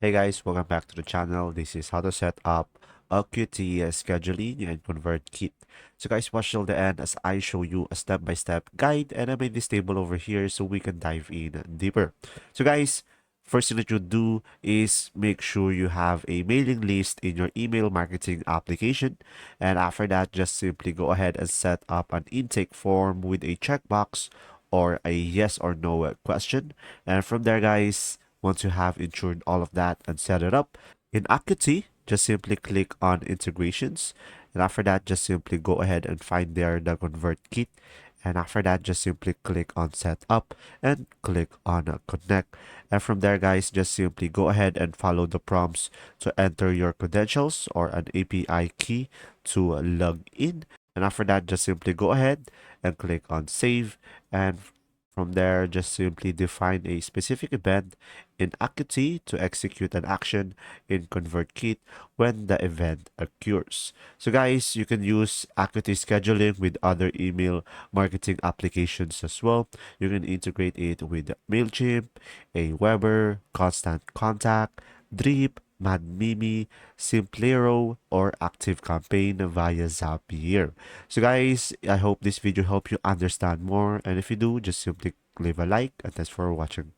Hey guys, welcome back to the channel. This is how to set up Acuity Scheduling and ConvertKit. So guys, watch till the end as I show you a step-by-step guide, and I made this table over here so we can dive in deeper. So guys, first thing that you do is make sure you have a mailing list in your email marketing application. And after that, just simply go ahead and set up an intake form with a checkbox or a yes or no question. And from there, guys, once you have ensured all of that and set it up, in Acuity, just simply click on integrations. And after that, just simply go ahead and find there the convert kit. And after that, just simply click on setup and click on connect. And from there, guys, just simply go ahead and follow the prompts to enter your credentials or an API key to log in. And after that, just simply go ahead and click on save. And from there, just simply define a specific event in Acuity to execute an action in ConvertKit when the event occurs. So guys, you can use Acuity scheduling with other email marketing applications as well. You can integrate it with MailChimp, Aweber, Constant Contact, Drip, MadMimi, Simplero, or ActiveCampaign via Zapier. So guys, I hope this video helped you understand more, and if you do, just simply leave a like, and thanks for watching.